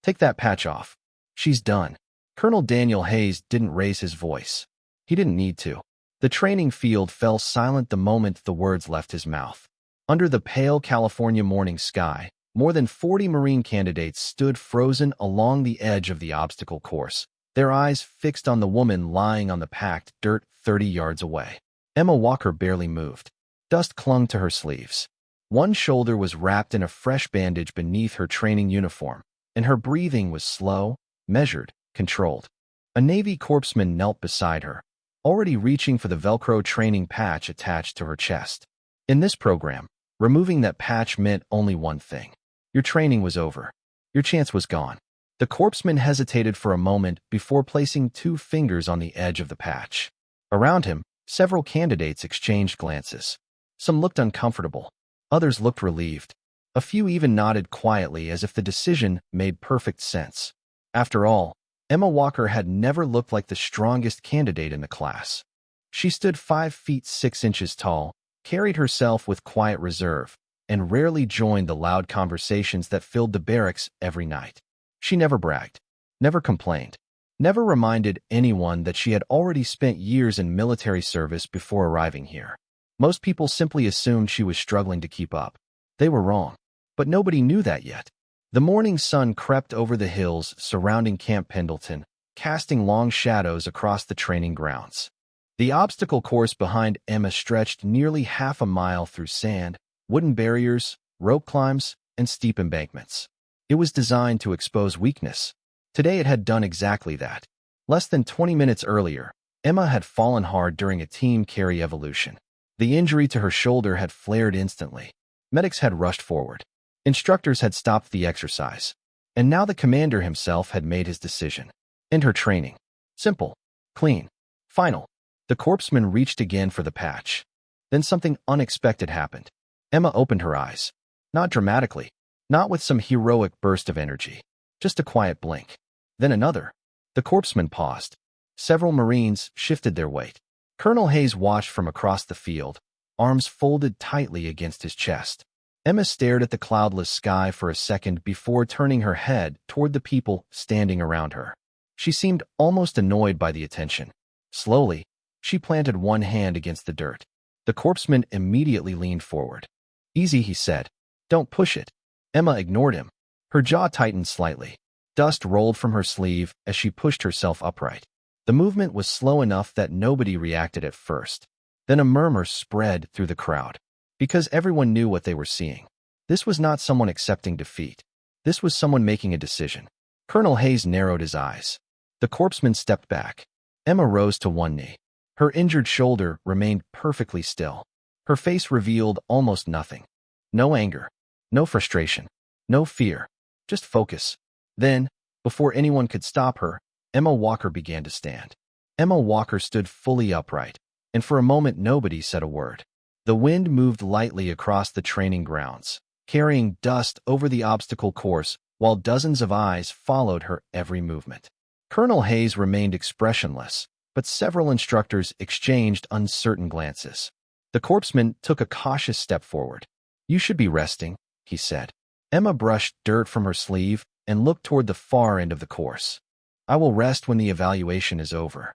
Take that patch off. She's done. Colonel Daniel Hayes didn't raise his voice. He didn't need to. The training field fell silent the moment the words left his mouth. Under the pale California morning sky, more than 40 Marine candidates stood frozen along the edge of the obstacle course, their eyes fixed on the woman lying on the packed dirt 30 yards away. Emma Walker barely moved. Dust clung to her sleeves. One shoulder was wrapped in a fresh bandage beneath her training uniform, and her breathing was slow, measured, controlled. A Navy corpsman knelt beside her, already reaching for the Velcro training patch attached to her chest. In this program, removing that patch meant only one thing. Your training was over. Your chance was gone. The corpsman hesitated for a moment before placing 2 fingers on the edge of the patch. Around him, several candidates exchanged glances. Some looked uncomfortable. Others looked relieved. A few even nodded quietly as if the decision made perfect sense. After all, Emma Walker had never looked like the strongest candidate in the class. She stood 5 feet 6 inches tall, carried herself with quiet reserve, and rarely joined the loud conversations that filled the barracks every night. She never bragged, never complained, never reminded anyone that she had already spent years in military service before arriving here. Most people simply assumed she was struggling to keep up. They were wrong, but nobody knew that yet. The morning sun crept over the hills surrounding Camp Pendleton, casting long shadows across the training grounds. The obstacle course behind Emma stretched nearly half a mile through sand, wooden barriers, rope climbs, and steep embankments. It was designed to expose weakness. Today it had done exactly that. Less than 20 minutes earlier, Emma had fallen hard during a team carry evolution. The injury to her shoulder had flared instantly. Medics had rushed forward. Instructors had stopped the exercise. And now the commander himself had made his decision. End her training. Simple. Clean. Final. The corpsman reached again for the patch. Then something unexpected happened. Emma opened her eyes. Not dramatically. Not with some heroic burst of energy. Just a quiet blink. Then another. The corpsman paused. Several Marines shifted their weight. Colonel Hayes watched from across the field, arms folded tightly against his chest. Emma stared at the cloudless sky for a second before turning her head toward the people standing around her. She seemed almost annoyed by the attention. Slowly, she planted one hand against the dirt. The corpsman immediately leaned forward. "Easy," he said. "Don't push it." Emma ignored him. Her jaw tightened slightly. Dust rolled from her sleeve as she pushed herself upright. The movement was slow enough that nobody reacted at first. Then a murmur spread through the crowd. Because everyone knew what they were seeing. This was not someone accepting defeat. This was someone making a decision. Colonel Hayes narrowed his eyes. The corpsman stepped back. Emma rose to one knee. Her injured shoulder remained perfectly still. Her face revealed almost nothing. No anger. No frustration. No fear. Just focus. Then, before anyone could stop her, Emma Walker began to stand. Emma Walker stood fully upright, and for a moment nobody said a word. The wind moved lightly across the training grounds, carrying dust over the obstacle course while dozens of eyes followed her every movement. Colonel Hayes remained expressionless, but several instructors exchanged uncertain glances. The corpsman took a cautious step forward. "You should be resting," he said. Emma brushed dirt from her sleeve and looked toward the far end of the course. "I will rest when the evaluation is over."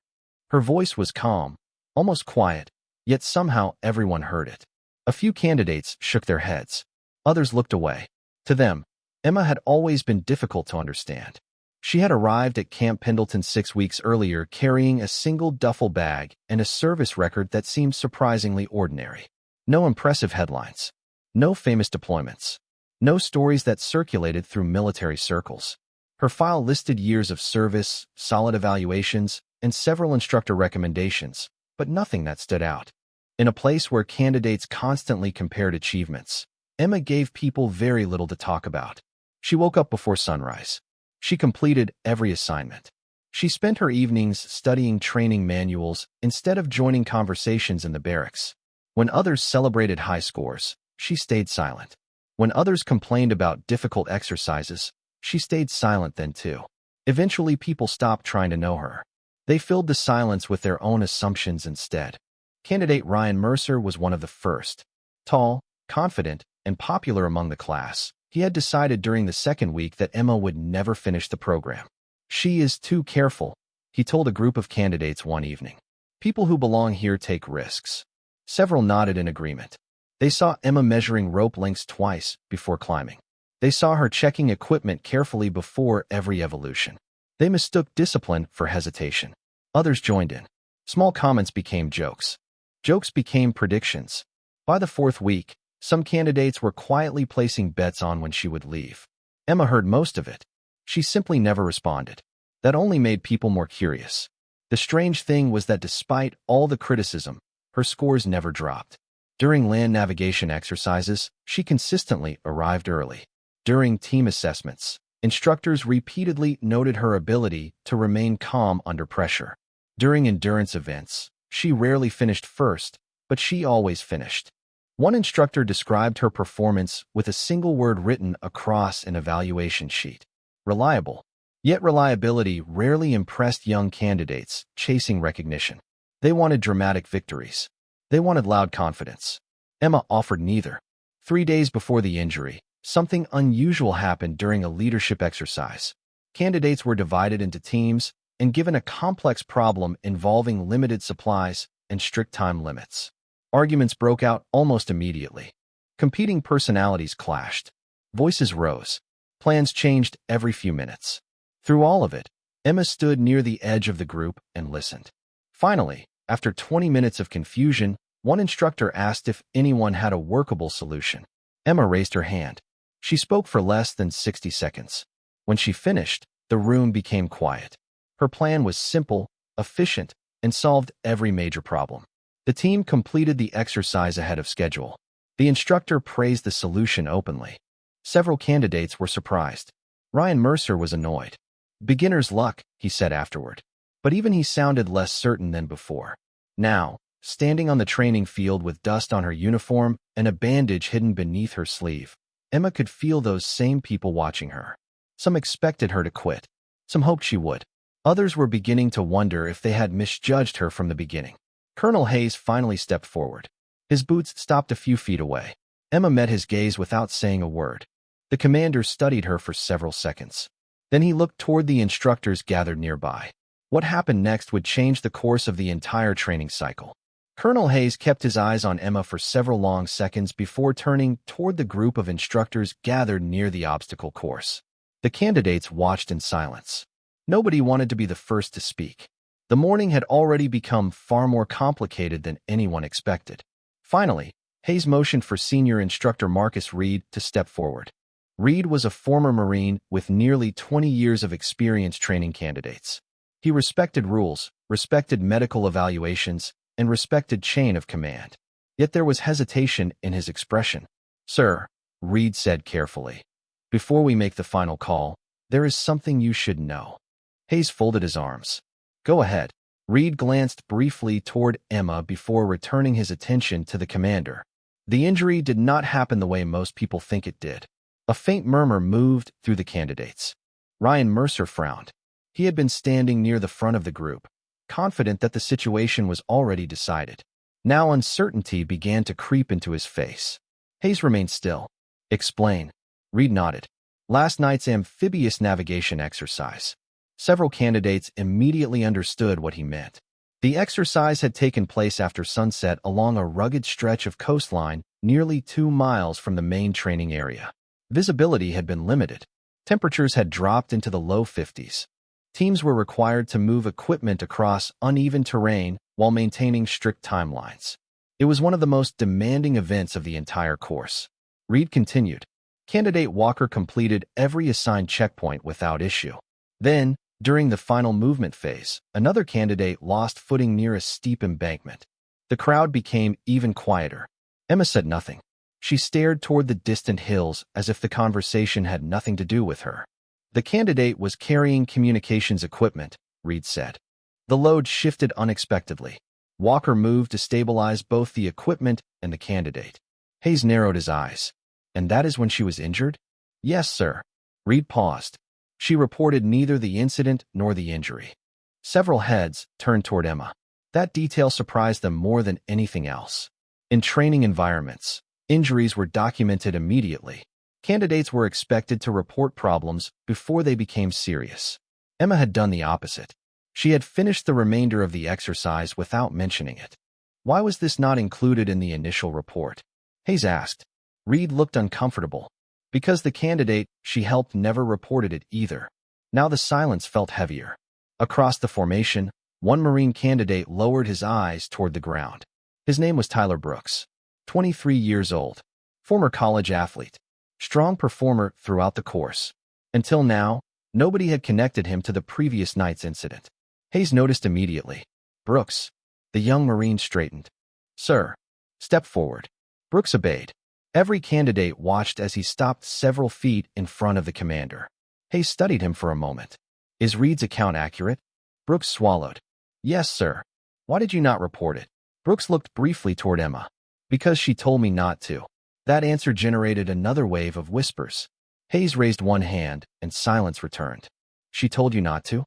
Her voice was calm, almost quiet, yet somehow everyone heard it. A few candidates shook their heads. Others looked away. To them, Emma had always been difficult to understand. She had arrived at Camp Pendleton 6 weeks earlier carrying a single duffel bag and a service record that seemed surprisingly ordinary. No impressive headlines. No famous deployments. No stories that circulated through military circles. Her file listed years of service, solid evaluations, and several instructor recommendations, but nothing that stood out. In a place where candidates constantly compared achievements, Emma gave people very little to talk about. She woke up before sunrise. She completed every assignment. She spent her evenings studying training manuals instead of joining conversations in the barracks. When others celebrated high scores, she stayed silent. When others complained about difficult exercises, she stayed silent then too. Eventually, people stopped trying to know her. They filled the silence with their own assumptions instead. Candidate Ryan Mercer was one of the first. Tall, confident, and popular among the class, He had decided during the second week that Emma would never finish the program. "She is too careful," he told a group of candidates one evening. "People who belong here take risks." Several nodded in agreement. They saw Emma measuring rope lengths twice before climbing. They saw her checking equipment carefully before every evolution. They mistook discipline for hesitation. Others joined in. Small comments became jokes. Jokes became predictions. By the fourth week, some candidates were quietly placing bets on when she would leave. Emma heard most of it. She simply never responded. That only made people more curious. The strange thing was that despite all the criticism, her scores never dropped. During land navigation exercises, she consistently arrived early. During team assessments, instructors repeatedly noted her ability to remain calm under pressure. During endurance events, she rarely finished first, but she always finished. One instructor described her performance with a single word written across an evaluation sheet: reliable. Yet reliability rarely impressed young candidates chasing recognition. They wanted dramatic victories. They wanted loud confidence. Emma offered neither. 3 days before the injury, something unusual happened during a leadership exercise. Candidates were divided into teams and given a complex problem involving limited supplies and strict time limits. Arguments broke out almost immediately. Competing personalities clashed. Voices rose. Plans changed every few minutes. Through all of it, Emma stood near the edge of the group and listened. Finally, after 20 minutes of confusion, one instructor asked if anyone had a workable solution. Emma raised her hand. She spoke for less than 60 seconds. When she finished, the room became quiet. Her plan was simple, efficient, and solved every major problem. The team completed the exercise ahead of schedule. The instructor praised the solution openly. Several candidates were surprised. Ryan Mercer was annoyed. "Beginner's luck," he said afterward. But even he sounded less certain than before. Now, standing on the training field with dust on her uniform and a bandage hidden beneath her sleeve, Emma could feel those same people watching her. Some expected her to quit. Some hoped she would. Others were beginning to wonder if they had misjudged her from the beginning. Colonel Hayes finally stepped forward. His boots stopped a few feet away. Emma met his gaze without saying a word. The commander studied her for several seconds. Then he looked toward the instructors gathered nearby. What happened next would change the course of the entire training cycle. Colonel Hayes kept his eyes on Emma for several long seconds before turning toward the group of instructors gathered near the obstacle course. The candidates watched in silence. Nobody wanted to be the first to speak. The morning had already become far more complicated than anyone expected. Finally, Hayes motioned for senior instructor Marcus Reed to step forward. Reed was a former Marine with nearly 20 years of experience training candidates. He respected rules, respected medical evaluations, and respected chain of command. Yet there was hesitation in his expression. "Sir," Reed said carefully, "before we make the final call, there is something you should know." Hayes folded his arms. "Go ahead." Reed glanced briefly toward Emma before returning his attention to the commander. The injury did not happen the way most people think it did. A faint murmur moved through the candidates. Ryan Mercer frowned. He had been standing near the front of the group, confident that the situation was already decided. Now uncertainty began to creep into his face. Hayes remained still. "Explain." Reed nodded. "Last night's amphibious navigation exercise." Several candidates immediately understood what he meant. The exercise had taken place after sunset along a rugged stretch of coastline nearly 2 miles from the main training area. Visibility had been limited. Temperatures had dropped into the low 50s. Teams were required to move equipment across uneven terrain while maintaining strict timelines. It was one of the most demanding events of the entire course. Reed continued. Candidate Walker completed every assigned checkpoint without issue. Then, during the final movement phase, another candidate lost footing near a steep embankment. The crowd became even quieter. Emma said nothing. She stared toward the distant hills as if the conversation had nothing to do with her. The candidate was carrying communications equipment, Reed said. The load shifted unexpectedly. Walker moved to stabilize both the equipment and the candidate. Hayes narrowed his eyes. "And that is when she was injured?" "Yes, sir." Reed paused. She reported neither the incident nor the injury. Several heads turned toward Emma. That detail surprised them more than anything else. In training environments, injuries were documented immediately. Candidates were expected to report problems before they became serious. Emma had done the opposite. She had finished the remainder of the exercise without mentioning it. Why was this not included in the initial report? Hayes asked. Reed looked uncomfortable. Because the candidate she helped never reported it either. Now the silence felt heavier. Across the formation, one Marine candidate lowered his eyes toward the ground. His name was Tyler Brooks, 23 years old, former college athlete, strong performer throughout the course. Until now, nobody had connected him to the previous night's incident. Hayes noticed immediately. Brooks. The young Marine straightened. Sir. Step forward. Brooks obeyed. Every candidate watched as he stopped several feet in front of the commander. Hayes studied him for a moment. Is Reed's account accurate? Brooks swallowed. Yes, sir. Why did you not report it? Brooks looked briefly toward Emma. Because she told me not to. That answer generated another wave of whispers. Hayes raised one hand, and silence returned. She told you not to?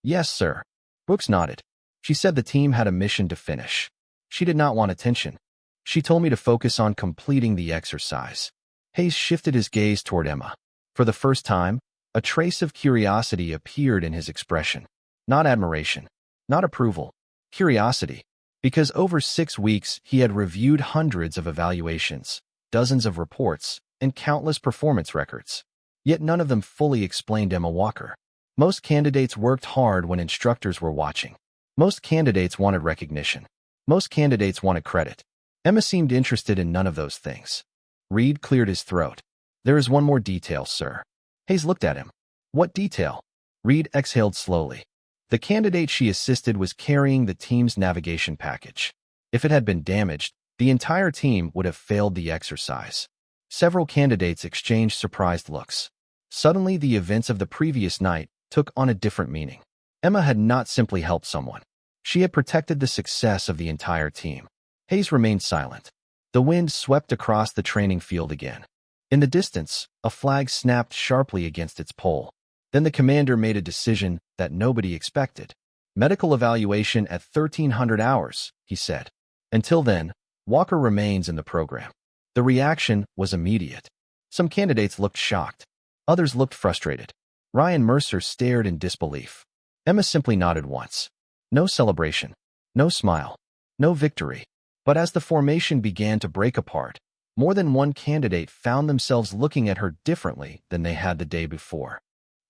Yes, sir. Brooks nodded. She said the team had a mission to finish. She did not want attention. She told me to focus on completing the exercise. Hayes shifted his gaze toward Emma. For the first time, a trace of curiosity appeared in his expression. Not admiration. Not approval. Curiosity. Because over 6 weeks he had reviewed hundreds of evaluations, dozens of reports, and countless performance records. Yet none of them fully explained Emma Walker. Most candidates worked hard when instructors were watching. Most candidates wanted recognition. Most candidates wanted credit. Emma seemed interested in none of those things. Reed cleared his throat. There is one more detail, sir. Hayes looked at him. What detail? Reed exhaled slowly. The candidate she assisted was carrying the team's navigation package. If it had been damaged, the entire team would have failed the exercise. Several candidates exchanged surprised looks. Suddenly, the events of the previous night took on a different meaning. Emma had not simply helped someone. She had protected the success of the entire team. Hayes remained silent. The wind swept across the training field again. In the distance, a flag snapped sharply against its pole. Then the commander made a decision that nobody expected. Medical evaluation at 1300 hours, he said. Until then, Walker remains in the program. The reaction was immediate. Some candidates looked shocked. Others looked frustrated. Ryan Mercer stared in disbelief. Emma simply nodded once. No celebration. No smile. No victory. But as the formation began to break apart, more than one candidate found themselves looking at her differently than they had the day before.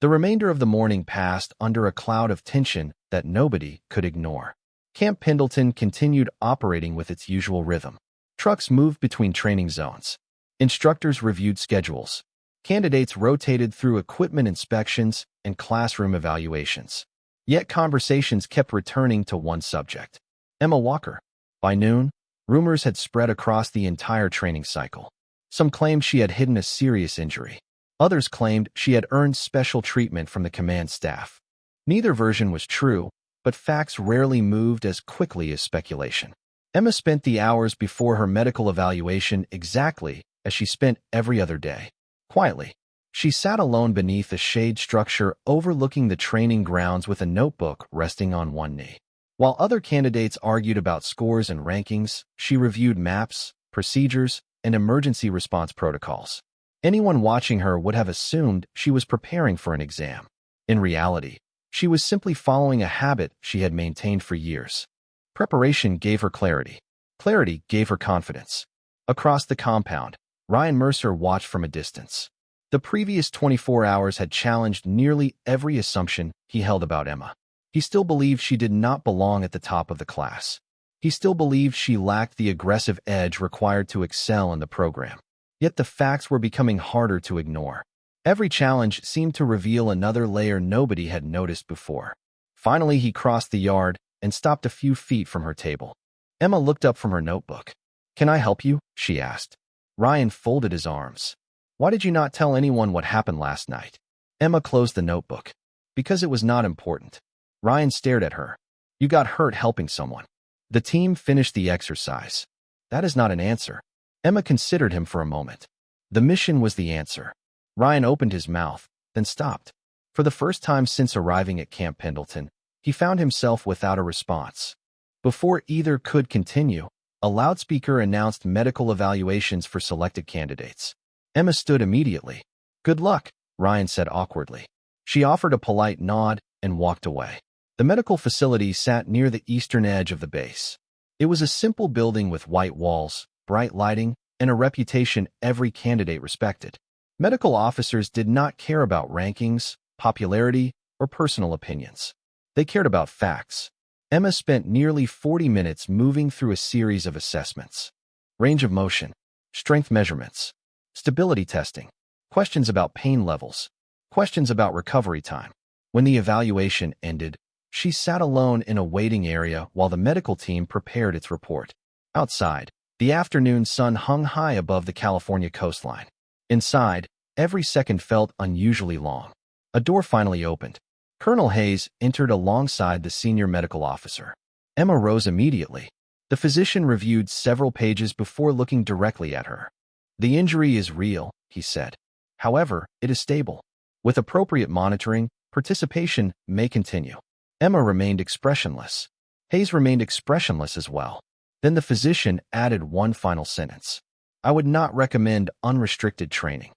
The remainder of the morning passed under a cloud of tension that nobody could ignore. Camp Pendleton continued operating with its usual rhythm. Trucks moved between training zones. Instructors reviewed schedules. Candidates rotated through equipment inspections and classroom evaluations. Yet conversations kept returning to one subject. Emma Walker. By noon, rumors had spread across the entire training cycle. Some claimed she had hidden a serious injury. Others claimed she had earned special treatment from the command staff. Neither version was true, but facts rarely moved as quickly as speculation. Emma spent the hours before her medical evaluation exactly as she spent every other day. Quietly, she sat alone beneath a shade structure overlooking the training grounds with a notebook resting on one knee. While other candidates argued about scores and rankings, she reviewed maps, procedures, and emergency response protocols. Anyone watching her would have assumed she was preparing for an exam. In reality, she was simply following a habit she had maintained for years. Preparation gave her clarity. Clarity gave her confidence. Across the compound, Ryan Mercer watched from a distance. The previous 24 hours had challenged nearly every assumption he held about Emma. He still believed she did not belong at the top of the class. He still believed she lacked the aggressive edge required to excel in the program. Yet the facts were becoming harder to ignore. Every challenge seemed to reveal another layer nobody had noticed before. Finally, he crossed the yard and stopped a few feet from her table. Emma looked up from her notebook. "Can I help you?" she asked. Ryan folded his arms. "Why did you not tell anyone what happened last night?" Emma closed the notebook. "Because it was not important." Ryan stared at her. "You got hurt helping someone." The team finished the exercise. That is not an answer. Emma considered him for a moment. The mission was the answer. Ryan opened his mouth, then stopped. For the first time since arriving at Camp Pendleton, he found himself without a response. Before either could continue, a loudspeaker announced medical evaluations for selected candidates. Emma stood immediately. Good luck, Ryan said awkwardly. She offered a polite nod and walked away. The medical facility sat near the eastern edge of the base. It was a simple building with white walls, bright lighting, and a reputation every candidate respected. Medical officers did not care about rankings, popularity, or personal opinions. They cared about facts. Emma spent nearly 40 minutes moving through a series of assessments. Range of motion, strength measurements, stability testing, questions about pain levels, questions about recovery time. When the evaluation ended, she sat alone in a waiting area while the medical team prepared its report. Outside, the afternoon sun hung high above the California coastline. Inside, every second felt unusually long. A door finally opened. Colonel Hayes entered alongside the senior medical officer. Emma rose immediately. The physician reviewed several pages before looking directly at her. The injury is real, he said. However, it is stable. With appropriate monitoring, participation may continue. Emma remained expressionless. Hayes remained expressionless as well. Then the physician added one final sentence. I would not recommend unrestricted training.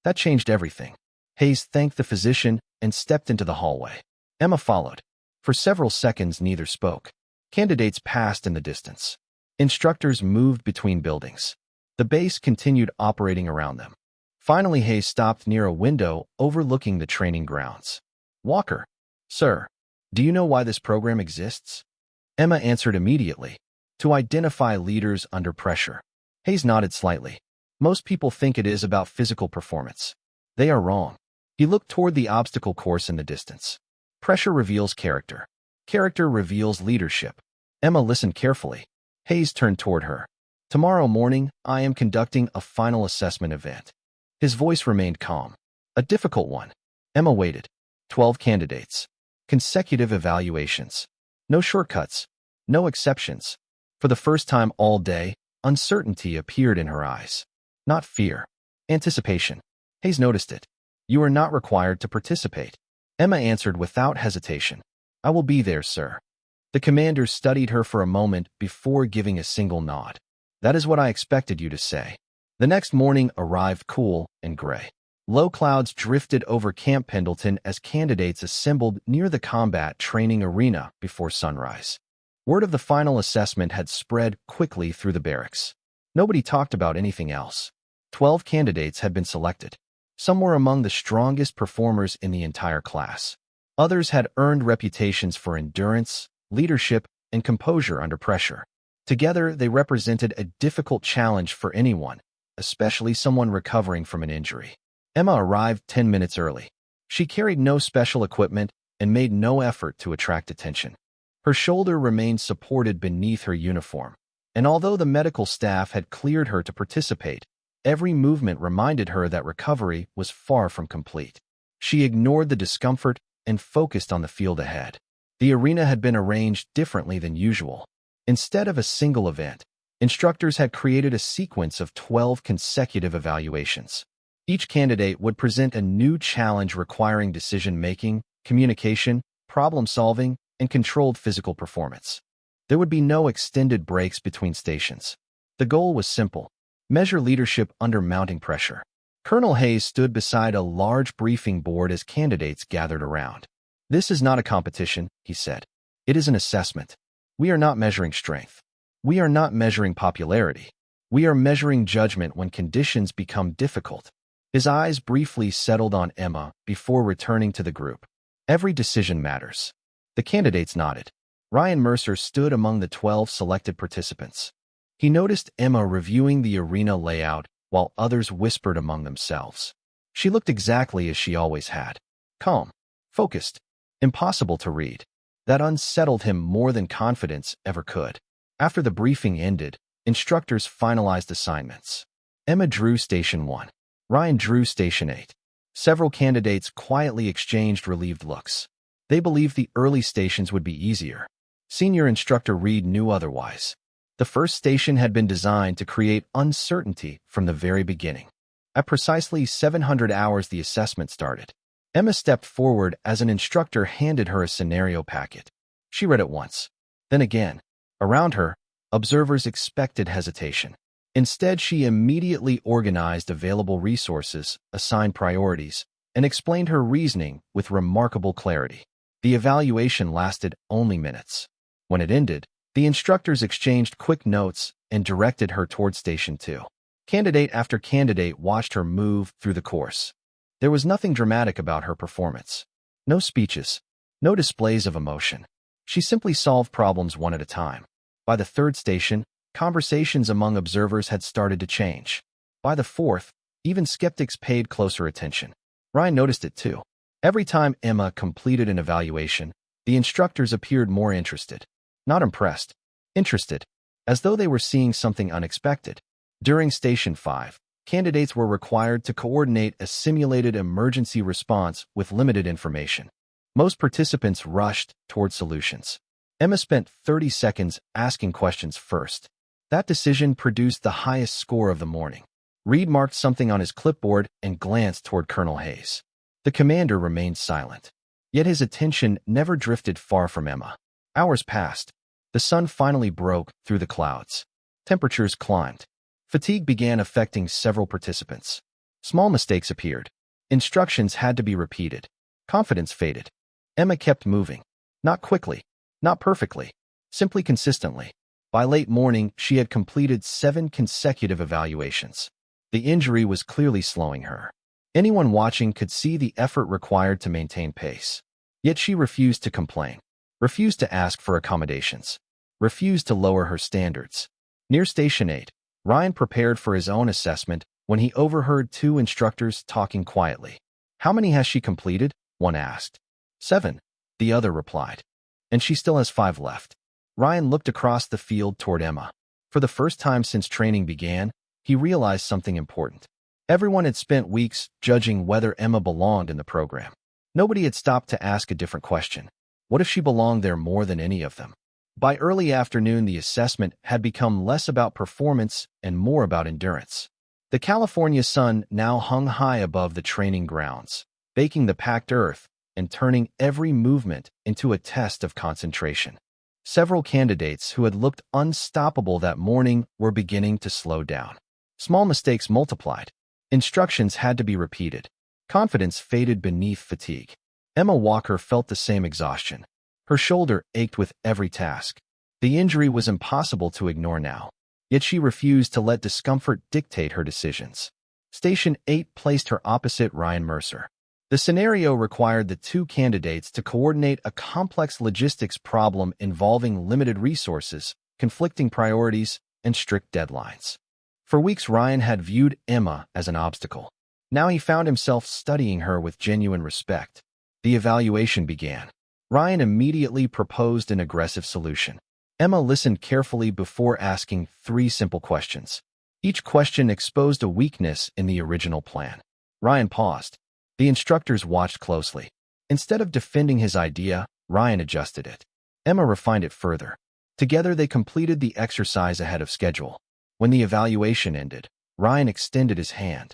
That changed everything. Hayes thanked the physician and stepped into the hallway. Emma followed. For several seconds, neither spoke. Candidates passed in the distance. Instructors moved between buildings. The base continued operating around them. Finally, Hayes stopped near a window overlooking the training grounds. Walker, sir, do you know why this program exists? Emma answered immediately. To identify leaders under pressure. Hayes nodded slightly. Most people think it is about physical performance. They are wrong. He looked toward the obstacle course in the distance. Pressure reveals character. Character reveals leadership. Emma listened carefully. Hayes turned toward her. Tomorrow morning, I am conducting a final assessment event. His voice remained calm. A difficult one. Emma waited. 12 candidates. Consecutive evaluations. No shortcuts. No exceptions. For the first time all day, uncertainty appeared in her eyes. Not fear. Anticipation. Hayes noticed it. You are not required to participate. Emma answered without hesitation. I will be there, sir. The commander studied her for a moment before giving a single nod. That is what I expected you to say. The next morning arrived cool and gray. Low clouds drifted over Camp Pendleton as candidates assembled near the combat training arena before sunrise. Word of the final assessment had spread quickly through the barracks. Nobody talked about anything else. 12 candidates had been selected. Some were among the strongest performers in the entire class. Others had earned reputations for endurance, leadership, and composure under pressure. Together, they represented a difficult challenge for anyone, especially someone recovering from an injury. Emma arrived 10 minutes early. She carried no special equipment and made no effort to attract attention. Her shoulder remained supported beneath her uniform, and although the medical staff had cleared her to participate, every movement reminded her that recovery was far from complete. She ignored the discomfort and focused on the field ahead. The arena had been arranged differently than usual. Instead of a single event, instructors had created a sequence of 12 consecutive evaluations. Each candidate would present a new challenge requiring decision-making, communication, problem-solving, and controlled physical performance. There would be no extended breaks between stations. The goal was simple: measure leadership under mounting pressure. Colonel Hayes stood beside a large briefing board as candidates gathered around. This is not a competition, he said. It is an assessment. We are not measuring strength. We are not measuring popularity. We are measuring judgment when conditions become difficult. His eyes briefly settled on Emma before returning to the group. Every decision matters. The candidates nodded. Ryan Mercer stood among the 12 selected participants. He noticed Emma reviewing the arena layout while others whispered among themselves. She looked exactly as she always had. Calm, focused, impossible to read. That unsettled him more than confidence ever could. After the briefing ended, instructors finalized assignments. Emma drew Station 1. Ryan drew Station 8. Several candidates quietly exchanged relieved looks. They believed the early stations would be easier. Senior Instructor Reed knew otherwise. The first station had been designed to create uncertainty from the very beginning. At precisely 700 hours, the assessment started. Emma stepped forward as an instructor handed her a scenario packet. She read it once, then again. Around her, observers expected hesitation. Instead, she immediately organized available resources, assigned priorities, and explained her reasoning with remarkable clarity. The evaluation lasted only minutes. When it ended, the instructors exchanged quick notes and directed her toward Station 2. Candidate after candidate watched her move through the course. There was nothing dramatic about her performance. No speeches, no displays of emotion. She simply solved problems one at a time. By the third station, conversations among observers had started to change. By the fourth, even skeptics paid closer attention. Ryan noticed it too. Every time Emma completed an evaluation, the instructors appeared more interested. Not impressed, interested, as though they were seeing something unexpected. During Station 5, candidates were required to coordinate a simulated emergency response with limited information. Most participants rushed toward solutions. Emma spent 30 seconds asking questions first. That decision produced the highest score of the morning. Reed marked something on his clipboard and glanced toward Colonel Hayes. The commander remained silent. Yet his attention never drifted far from Emma. Hours passed. The sun finally broke through the clouds. Temperatures climbed. Fatigue began affecting several participants. Small mistakes appeared. Instructions had to be repeated. Confidence faded. Emma kept moving. Not quickly, not perfectly, simply consistently. By late morning, she had completed 7 consecutive evaluations. The injury was clearly slowing her. Anyone watching could see the effort required to maintain pace. Yet she refused to complain, refused to ask for accommodations, refused to lower her standards. Near Station 8, Ryan prepared for his own assessment when he overheard 2 instructors talking quietly. "How many has she completed?" one asked. 7, the other replied. "And she still has 5 left." Ryan looked across the field toward Emma. For the first time since training began, he realized something important. Everyone had spent weeks judging whether Emma belonged in the program. Nobody had stopped to ask a different question. What if she belonged there more than any of them? By early afternoon, the assessment had become less about performance and more about endurance. The California sun now hung high above the training grounds, baking the packed earth and turning every movement into a test of concentration. Several candidates who had looked unstoppable that morning were beginning to slow down. Small mistakes multiplied. Instructions had to be repeated. Confidence faded beneath fatigue. Emma Walker felt the same exhaustion. Her shoulder ached with every task. The injury was impossible to ignore now, yet she refused to let discomfort dictate her decisions. Station 8 placed her opposite Ryan Mercer. The scenario required the 2 candidates to coordinate a complex logistics problem involving limited resources, conflicting priorities, and strict deadlines. For weeks, Ryan had viewed Emma as an obstacle. Now he found himself studying her with genuine respect. The evaluation began. Ryan immediately proposed an aggressive solution. Emma listened carefully before asking 3 simple questions. Each question exposed a weakness in the original plan. Ryan paused. The instructors watched closely. Instead of defending his idea, Ryan adjusted it. Emma refined it further. Together, they completed the exercise ahead of schedule. When the evaluation ended, Ryan extended his hand.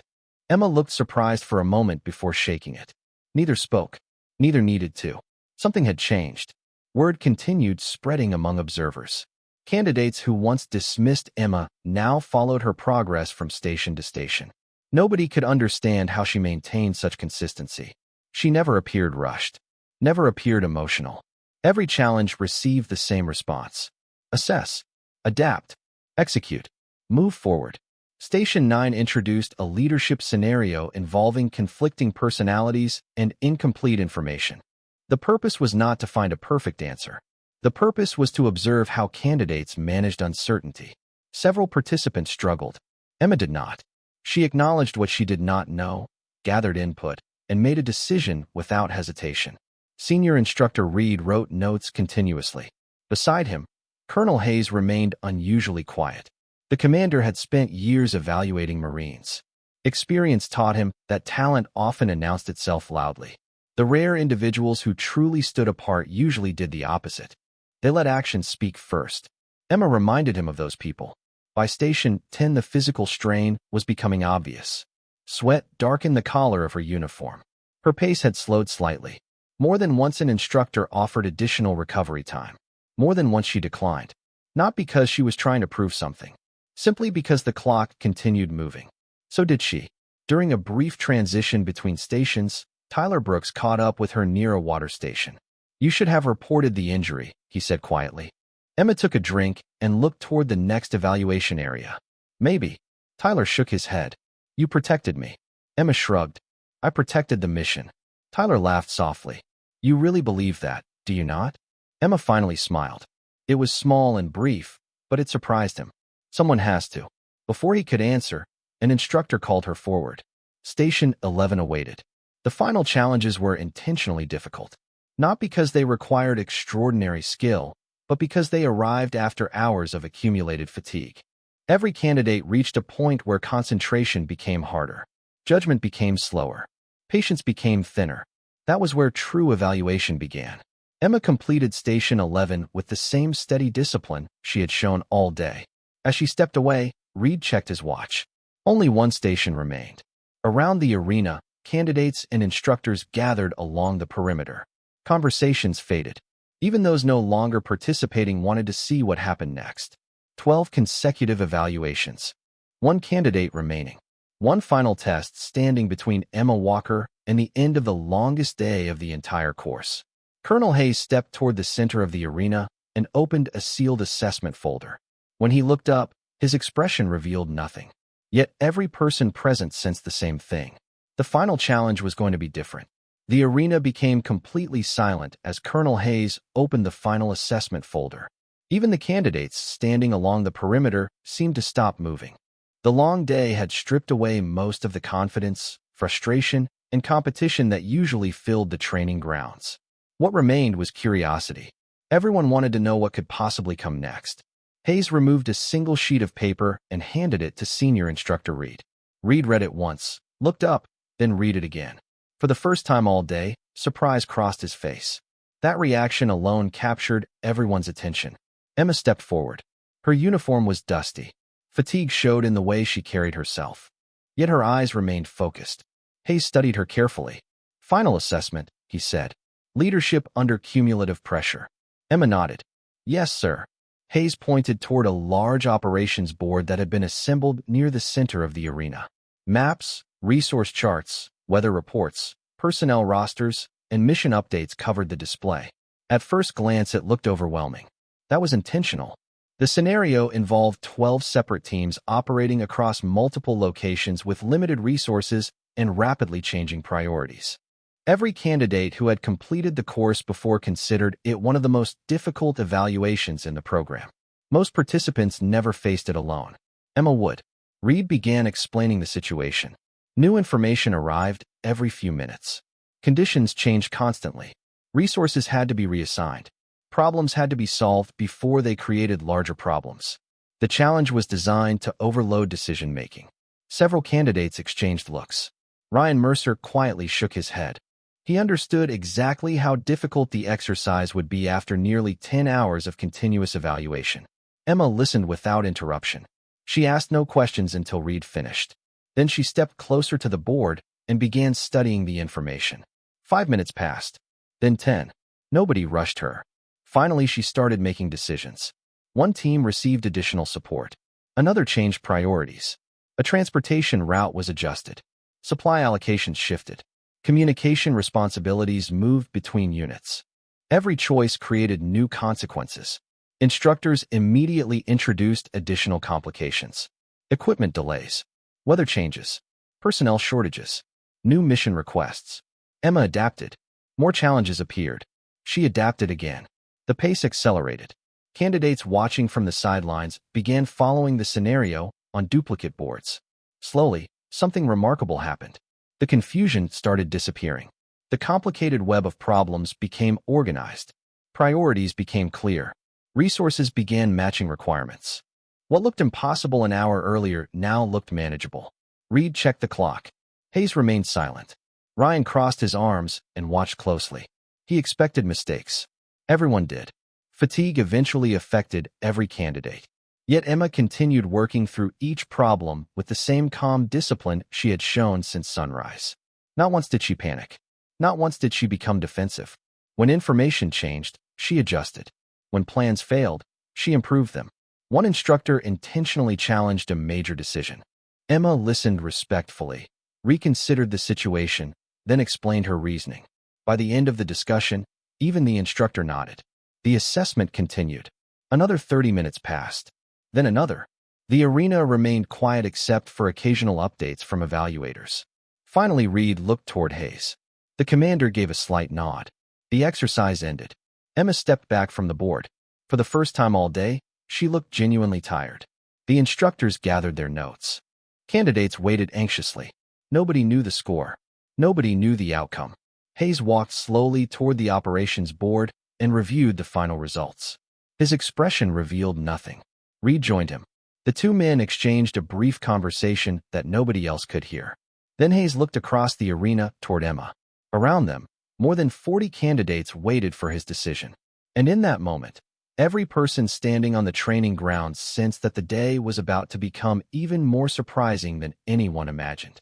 Emma looked surprised for a moment before shaking it. Neither spoke. Neither needed to. Something had changed. Word continued spreading among observers. Candidates who once dismissed Emma now followed her progress from station to station. Nobody could understand how she maintained such consistency. She never appeared rushed, never appeared emotional. Every challenge received the same response. Assess, adapt, execute, move forward. Station 9 introduced a leadership scenario involving conflicting personalities and incomplete information. The purpose was not to find a perfect answer. The purpose was to observe how candidates managed uncertainty. Several participants struggled. Emma did not. She acknowledged what she did not know, gathered input, and made a decision without hesitation. Senior Instructor Reed wrote notes continuously. Beside him, Colonel Hayes remained unusually quiet. The commander had spent years evaluating Marines. Experience taught him that talent often announced itself loudly. The rare individuals who truly stood apart usually did the opposite. They let actions speak first. Emma reminded him of those people. By Station 10, the physical strain was becoming obvious. Sweat darkened the collar of her uniform. Her pace had slowed slightly. More than once an instructor offered additional recovery time. More than once she declined. Not because she was trying to prove something, simply because the clock continued moving. So did she. During a brief transition between stations, Tyler Brooks caught up with her near a water station. "You should have reported the injury," he said quietly. Emma took a drink and looked toward the next evaluation area. "Maybe." Tyler shook his head. "You protected me." Emma shrugged. "I protected the mission." Tyler laughed softly. "You really believe that, do you not?" Emma finally smiled. It was small and brief, but it surprised him. "Someone has to." Before he could answer, an instructor called her forward. Station 11 awaited. The final challenges were intentionally difficult, not because they required extraordinary skill, but because they arrived after hours of accumulated fatigue. Every candidate reached a point where concentration became harder. Judgment became slower. Patience became thinner. That was where true evaluation began. Emma completed Station 11 with the same steady discipline she had shown all day. As she stepped away, Reed checked his watch. Only one station remained. Around the arena, candidates and instructors gathered along the perimeter. Conversations faded. Even those no longer participating wanted to see what happened next. 12 consecutive evaluations. One candidate remaining. One final test standing between Emma Walker and the end of the longest day of the entire course. Colonel Hayes stepped toward the center of the arena and opened a sealed assessment folder. When he looked up, his expression revealed nothing. Yet every person present sensed the same thing. The final challenge was going to be different. The arena became completely silent as Colonel Hayes opened the final assessment folder. Even the candidates standing along the perimeter seemed to stop moving. The long day had stripped away most of the confidence, frustration, and competition that usually filled the training grounds. What remained was curiosity. Everyone wanted to know what could possibly come next. Hayes removed a single sheet of paper and handed it to Senior Instructor Reed. Reed read it once, looked up, then read it again. For the first time all day, surprise crossed his face. That reaction alone captured everyone's attention. Emma stepped forward. Her uniform was dusty. Fatigue showed in the way she carried herself. Yet her eyes remained focused. Hayes studied her carefully. "Final assessment," he said. "Leadership under cumulative pressure." Emma nodded. "Yes, sir." Hayes pointed toward a large operations board that had been assembled near the center of the arena. Maps, resource charts, weather reports, personnel rosters, and mission updates covered the display. At first glance, it looked overwhelming. That was intentional. The scenario involved 12 separate teams operating across multiple locations with limited resources and rapidly changing priorities. Every candidate who had completed the course before considered it one of the most difficult evaluations in the program. Most participants never faced it alone. Emma would. Reed began explaining the situation. New information arrived every few minutes. Conditions changed constantly. Resources had to be reassigned. Problems had to be solved before they created larger problems. The challenge was designed to overload decision-making. Several candidates exchanged looks. Ryan Mercer quietly shook his head. He understood exactly how difficult the exercise would be after nearly 10 hours of continuous evaluation. Emma listened without interruption. She asked no questions until Reed finished. Then she stepped closer to the board and began studying the information. 5 minutes passed. Then 10. Nobody rushed her. Finally, she started making decisions. One team received additional support. Another changed priorities. A transportation route was adjusted. Supply allocations shifted. Communication responsibilities moved between units. Every choice created new consequences. Instructors immediately introduced additional complications. Equipment delays. Weather changes. Personnel shortages. New mission requests. Emma adapted. More challenges appeared. She adapted again. The pace accelerated. Candidates watching from the sidelines began following the scenario on duplicate boards. Slowly, something remarkable happened. The confusion started disappearing. The complicated web of problems became organized. Priorities became clear. Resources began matching requirements. What looked impossible an hour earlier now looked manageable. Reed checked the clock. Hayes remained silent. Ryan crossed his arms and watched closely. He expected mistakes. Everyone did. Fatigue eventually affected every candidate. Yet Emma continued working through each problem with the same calm discipline she had shown since sunrise. Not once did she panic. Not once did she become defensive. When information changed, she adjusted. When plans failed, she improved them. One instructor intentionally challenged a major decision. Emma listened respectfully, reconsidered the situation, then explained her reasoning. By the end of the discussion, even the instructor nodded. The assessment continued. Another 30 minutes passed. Then another. The arena remained quiet except for occasional updates from evaluators. Finally, Reed looked toward Hayes. The commander gave a slight nod. The exercise ended. Emma stepped back from the board. For the first time all day, she looked genuinely tired. The instructors gathered their notes. Candidates waited anxiously. Nobody knew the score. Nobody knew the outcome. Hayes walked slowly toward the operations board and reviewed the final results. His expression revealed nothing. Reed joined him. The two men exchanged a brief conversation that nobody else could hear. Then Hayes looked across the arena toward Emma. Around them, more than 40 candidates waited for his decision. And in that moment, every person standing on the training grounds sensed that the day was about to become even more surprising than anyone imagined.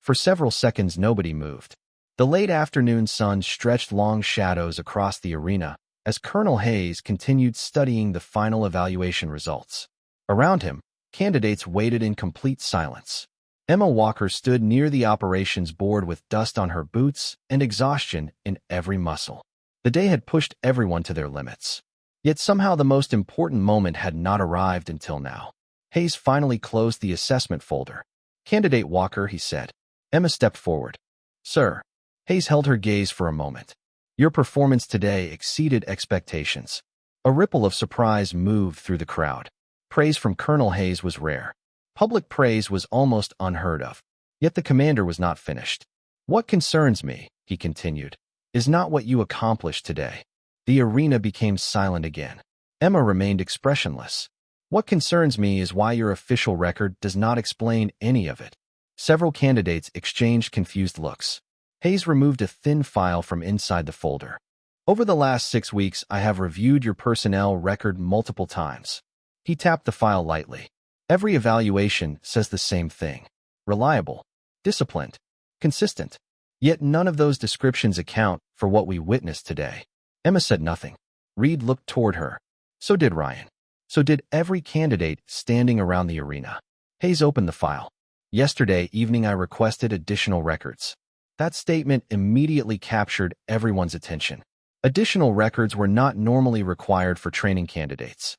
For several seconds, nobody moved. The late afternoon sun stretched long shadows across the arena as Colonel Hayes continued studying the final evaluation results. Around him, candidates waited in complete silence. Emma Walker stood near the operations board with dust on her boots and exhaustion in every muscle. The day had pushed everyone to their limits. Yet somehow the most important moment had not arrived until now. Hayes finally closed the assessment folder. "Candidate Walker," he said. Emma stepped forward. "Sir." Hayes held her gaze for a moment. "Your performance today exceeded expectations." A ripple of surprise moved through the crowd. Praise from Colonel Hayes was rare. Public praise was almost unheard of. Yet the commander was not finished. "What concerns me," he continued, "is not what you accomplished today." The arena became silent again. Emma remained expressionless. "What concerns me is why your official record does not explain any of it." Several candidates exchanged confused looks. Hayes removed a thin file from inside the folder. "Over the last 6 weeks, I have reviewed your personnel record multiple times." He tapped the file lightly. "Every evaluation says the same thing. Reliable, disciplined, consistent. Yet none of those descriptions account for what we witnessed today." Emma said nothing. Reed looked toward her. So did Ryan. So did every candidate standing around the arena. Hayes opened the file. "Yesterday evening I requested additional records." That statement immediately captured everyone's attention. Additional records were not normally required for training candidates.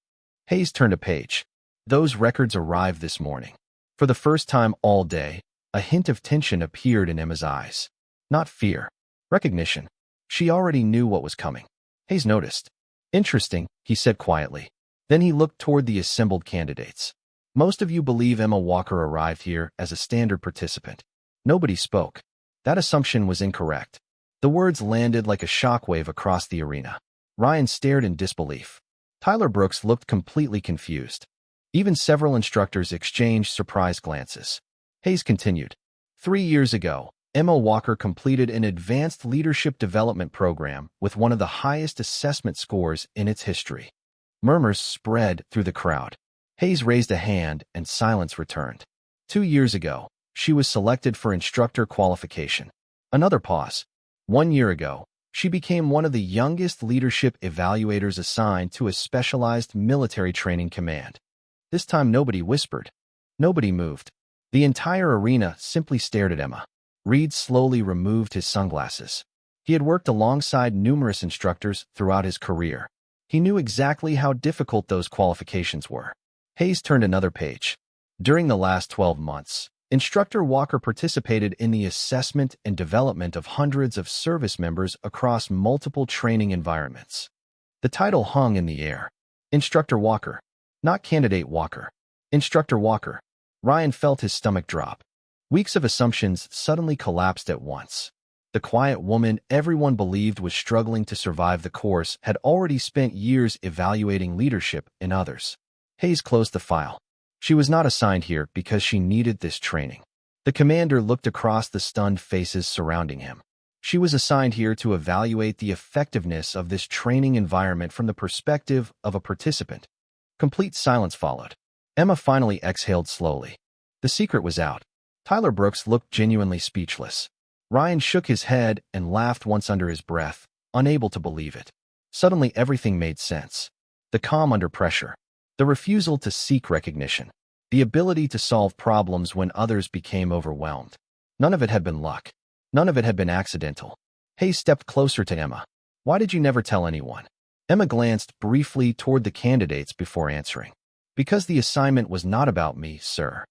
Hayes turned a page. "Those records arrived this morning." For the first time all day, a hint of tension appeared in Emma's eyes. Not fear. Recognition. She already knew what was coming. Hayes noticed. "Interesting," he said quietly. Then he looked toward the assembled candidates. "Most of you believe Emma Walker arrived here as a standard participant." Nobody spoke. That assumption was incorrect. The words landed like a shockwave across the arena. Ryan stared in disbelief. Tyler Brooks looked completely confused. Even several instructors exchanged surprised glances. Hayes continued. 3 years ago, Emma Walker completed an advanced leadership development program with one of the highest assessment scores in its history. Murmurs spread through the crowd. Hayes raised a hand and silence returned. 2 years ago, she was selected for instructor qualification. Another pause. 1 year ago, she became one of the youngest leadership evaluators assigned to a specialized military training command. This time nobody whispered. Nobody moved. The entire arena simply stared at Emma. Reed slowly removed his sunglasses. He had worked alongside numerous instructors throughout his career. He knew exactly how difficult those qualifications were. Hayes turned another page. During the last 12 months, Instructor Walker participated in the assessment and development of hundreds of service members across multiple training environments. The title hung in the air. Instructor Walker. Not Candidate Walker. Instructor Walker. Ryan felt his stomach drop. Weeks of assumptions suddenly collapsed at once. The quiet woman everyone believed was struggling to survive the course had already spent years evaluating leadership in others. Hayes closed the file. She was not assigned here because she needed this training. The commander looked across the stunned faces surrounding him. She was assigned here to evaluate the effectiveness of this training environment from the perspective of a participant. Complete silence followed. Emma finally exhaled slowly. The secret was out. Tyler Brooks looked genuinely speechless. Ryan shook his head and laughed once under his breath, unable to believe it. Suddenly everything made sense. The calm under pressure. The refusal to seek recognition. The ability to solve problems when others became overwhelmed. None of it had been luck. None of it had been accidental. Hayes stepped closer to Emma. Why did you never tell anyone? Emma glanced briefly toward the candidates before answering. Because the assignment was not about me, sir.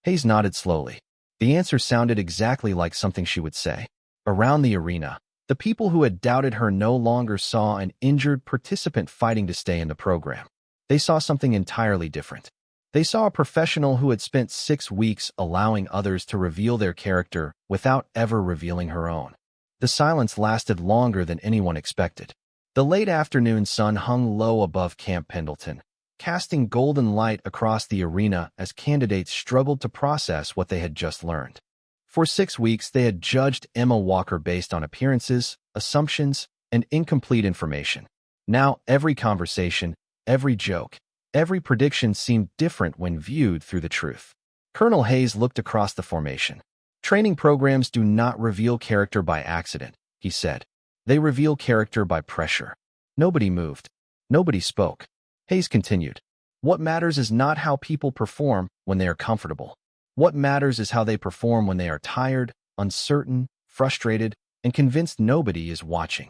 Hayes nodded slowly. The answer sounded exactly like something she would say. Around the arena, the people who had doubted her no longer saw an injured participant fighting to stay in the program. They saw something entirely different. They saw a professional who had spent 6 weeks allowing others to reveal their character without ever revealing her own. The silence lasted longer than anyone expected. The late afternoon sun hung low above Camp Pendleton, casting golden light across the arena as candidates struggled to process what they had just learned. For 6 weeks, they had judged Emma Walker based on appearances, assumptions, and incomplete information. Now, every conversation, every joke, every prediction seemed different when viewed through the truth. Colonel Hayes looked across the formation. Training programs do not reveal character by accident, he said. They reveal character by pressure. Nobody moved. Nobody spoke. Hayes continued. What matters is not how people perform when they are comfortable. What matters is how they perform when they are tired, uncertain, frustrated, and convinced nobody is watching.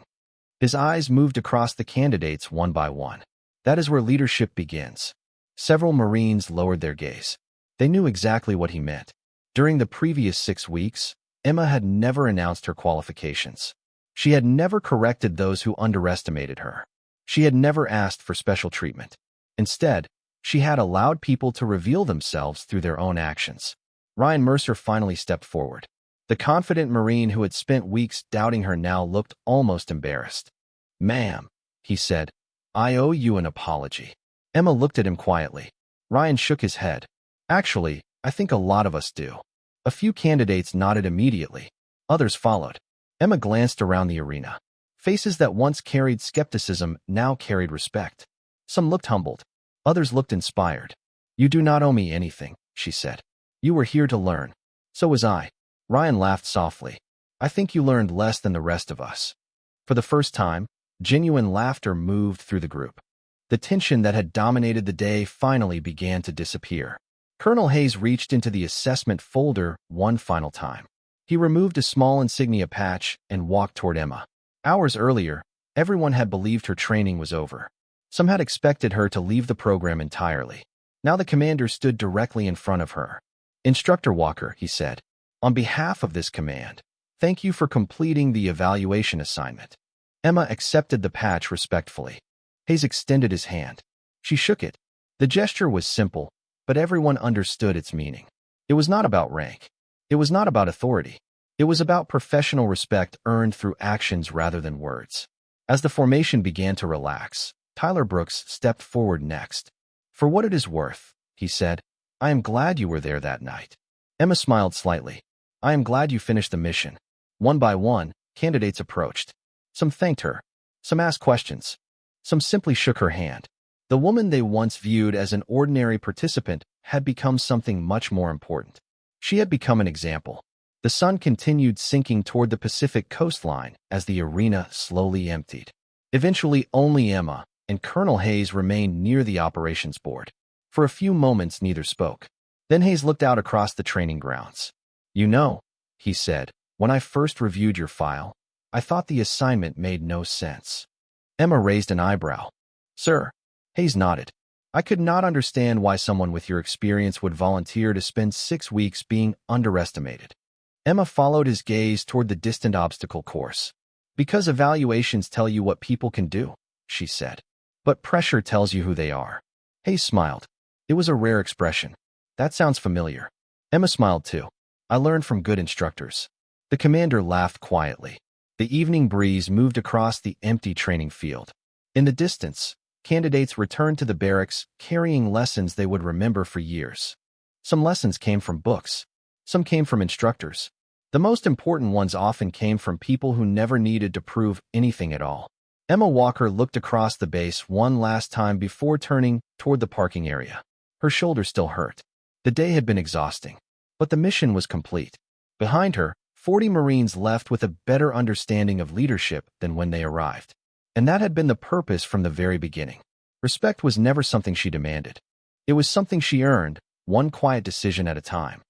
His eyes moved across the candidates one by one. That is where leadership begins. Several Marines lowered their gaze. They knew exactly what he meant. During the previous 6 weeks, Emma had never announced her qualifications. She had never corrected those who underestimated her. She had never asked for special treatment. Instead, she had allowed people to reveal themselves through their own actions. Ryan Mercer finally stepped forward. The confident Marine who had spent weeks doubting her now looked almost embarrassed. "Ma'am," he said, "I owe you an apology." Emma looked at him quietly. Ryan shook his head. "Actually, I think a lot of us do." A few candidates nodded immediately. Others followed. Emma glanced around the arena. Faces that once carried skepticism now carried respect. Some looked humbled. Others looked inspired. "You do not owe me anything," she said. "You were here to learn. So was I." Ryan laughed softly. "I think you learned less than the rest of us." For the first time, genuine laughter moved through the group. The tension that had dominated the day finally began to disappear. Colonel Hayes reached into the assessment folder one final time. He removed a small insignia patch and walked toward Emma. Hours earlier, everyone had believed her training was over. Some had expected her to leave the program entirely. Now the commander stood directly in front of her. "Instructor Walker," he said, "on behalf of this command, thank you for completing the evaluation assignment." Emma accepted the patch respectfully. Hayes extended his hand. She shook it. The gesture was simple, but everyone understood its meaning. It was not about rank. It was not about authority. It was about professional respect earned through actions rather than words. As the formation began to relax, Tyler Brooks stepped forward next. "For what it is worth," he said, "I am glad you were there that night." Emma smiled slightly. "I am glad you finished the mission." One by one, candidates approached. Some thanked her. Some asked questions. Some simply shook her hand. The woman they once viewed as an ordinary participant had become something much more important. She had become an example. The sun continued sinking toward the Pacific coastline as the arena slowly emptied. Eventually, only Emma and Colonel Hayes remained near the operations board. For a few moments, neither spoke. Then Hayes looked out across the training grounds. "You know," he said, "when I first reviewed your file, I thought the assignment made no sense." Emma raised an eyebrow. "Sir." Hayes nodded. "I could not understand why someone with your experience would volunteer to spend 6 weeks being underestimated." Emma followed his gaze toward the distant obstacle course. "Because evaluations tell you what people can do," she said. "But pressure tells you who they are." Hayes smiled. It was a rare expression. "That sounds familiar." Emma smiled too. "I learned from good instructors." The commander laughed quietly. The evening breeze moved across the empty training field. In the distance, candidates returned to the barracks carrying lessons they would remember for years. Some lessons came from books. Some came from instructors. The most important ones often came from people who never needed to prove anything at all. Emma Walker looked across the base one last time before turning toward the parking area. Her shoulder still hurt. The day had been exhausting, but the mission was complete. Behind her, 40 Marines left with a better understanding of leadership than when they arrived. And that had been the purpose from the very beginning. Respect was never something she demanded. It was something she earned, one quiet decision at a time.